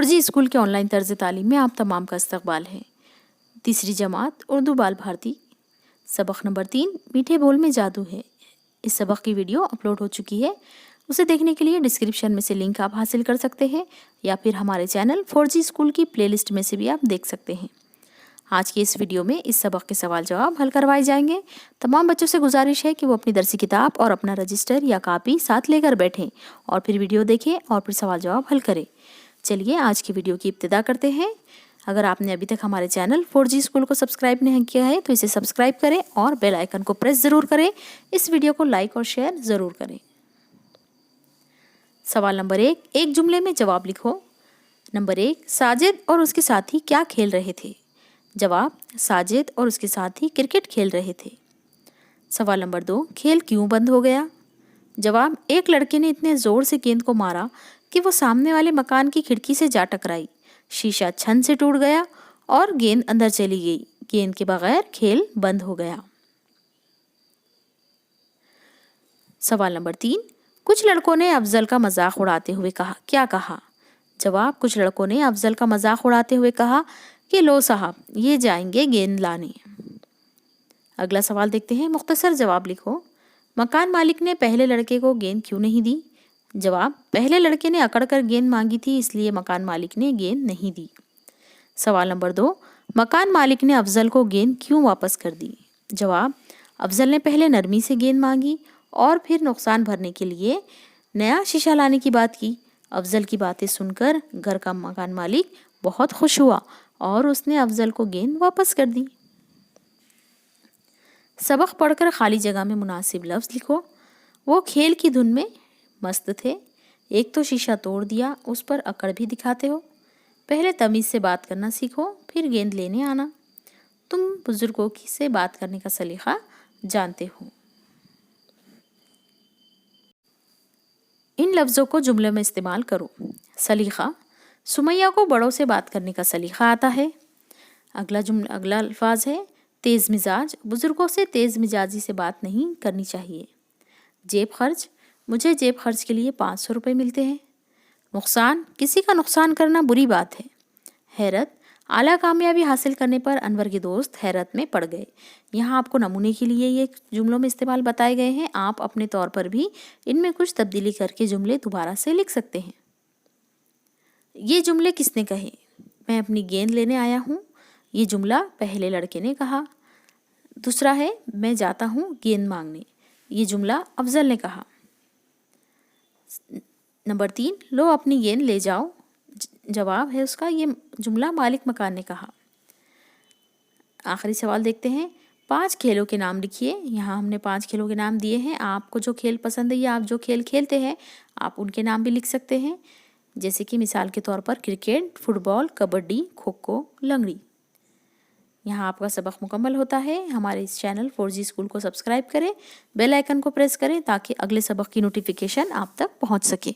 4G school के online तर्ज तालीम में आप तमाम का इस्तकबाल है। तीसरी जमात उर्दू बाल भारती, सबक नंबर 3 मीठे बोल में जादू है। इस सबक की वीडियो अपलोड हो चुकी है। उसे देखने के लिए डिस्क्रिप्शन में से लिंक आप हासिल कर सकते हैं या फिर हमारे चैनल 4G स्कूल की प्लेलिस्ट में से भी आप देख सकते हैं। आज की इस वीडियो में इस सबक के सवाल जवाब हल करवाए जाएंगे। तमाम बच्चों से गुजारिश है कि वो अपनी दरसी किताब और अपना रजिस्टर या कॉपी साथ लेकर बैठें और फिर वीडियो देखें और फिर सवाल जवाब हल करें। चलिए आज की वीडियो की इब्तिदा करते हैं। अगर आपने अभी तक हमारे चैनल 4G स्कूल को सब्सक्राइब नहीं किया है तो इसे सब्सक्राइब करें और बेल आइकन को प्रेस ज़रूर करें। इस वीडियो को लाइक और शेयर ज़रूर करें। सवाल नंबर 1, एक जुमले में जवाब लिखो। नंबर 1, साजिद और उसके साथी क्या खेल रहे थे? जवाब, साजिद और उसके साथी क्रिकेट खेल रहे थे। सवाल नंबर 2, खेल क्यों बंद हो गया? जवाब, एक लड़के ने इतने ज़ोर से गेंद को मारा कि वो सामने वाले मकान की खिड़की से जा टकराई। शीशा छन से टूट गया और गेंद अंदर चली गई। गेंद के बगैर खेल बंद हो गया। सवाल नंबर 3, कुछ लड़कों ने अफजल का मजाक उड़ाते हुए कहा, क्या कहा? जवाब, कुछ लड़कों ने अफजल का मजाक उड़ाते हुए कहा कि लो साहब, ये जाएंगे गेंद लाने। अगला सवाल देखते हैं। मुख्तसर जवाब लिखो। मकान मालिक ने पहले लड़के को गेंद क्यों नहीं दी? जवाब, पहले लड़के ने अकड़ कर गेंद मांगी थी, इसलिए मकान मालिक ने गेंद नहीं दी। सवाल नंबर 2, मकान मालिक ने अफजल को गेंद क्यों वापस कर दी? जवाब, अफजल ने पहले नरमी से गेंद मांगी और फिर नुकसान भरने के लिए नया शीशा लाने की बात की। अफजल की बातें सुनकर घर का मकान मालिक बहुत खुश हुआ और उसने अफजल को गेंद वापस कर दी। सबक पढ़कर खाली जगह में मुनासिब लफ्ज़ लिखो। वो खेल की धुन में मस्त थे। एक तो शीशा तोड़ दिया, उस पर अकड़ भी दिखाते हो। पहले तमीज़ से बात करना सीखो, फिर गेंद लेने आना। तुम बुजुर्गों से बात करने का सलीका जानते हो। इन लफ्ज़ों को जुमले में इस्तेमाल करो। सलीका, सुमैया को बड़ों से बात करने का सलीका आता है। अगला अल्फाज है तेज़ मिजाज। बुजुर्गों से तेज़ मिजाजी से बात नहीं करनी चाहिए। जेब खर्च, मुझे जेब खर्च के लिए 500 रुपये मिलते हैं। नुकसान, किसी का नुकसान करना बुरी बात है। हैरत, आला कामयाबी हासिल करने पर अनवर के दोस्त हैरत में पड़ गए। यहाँ आपको नमूने के लिए ये जुमलों में इस्तेमाल बताए गए हैं। आप अपने तौर पर भी इनमें कुछ तब्दीली करके जुमले दोबारा से लिख सकते हैं। ये जुमले किसने कहे? मैं अपनी गेंद लेने आया हूँ। ये जुमला पहले लड़के ने कहा। दूसरा है मैं जाता हूँ गेंद मांगने। ये जुमला अफजल ने कहा। नंबर 3, लो अपनी गेंद ले जाओ। जवाब है उसका, ये जुमला मालिक मकान ने कहा। आखिरी सवाल देखते हैं। 5 खेलों के नाम लिखिए। यहाँ हमने 5 खेलों के नाम दिए हैं। आपको जो खेल पसंद है या आप जो खेल खेलते हैं आप उनके नाम भी लिख सकते हैं, जैसे कि मिसाल के तौर पर क्रिकेट, फुटबॉल, कबड्डी, खो खो, लंगड़ी। यहाँ आपका सबक मुकम्मल होता है। हमारे इस चैनल 4G स्कूल को सब्सक्राइब करें, बेल आइकन को प्रेस करें ताकि अगले सबक की नोटिफिकेशन आप तक पहुँच सके।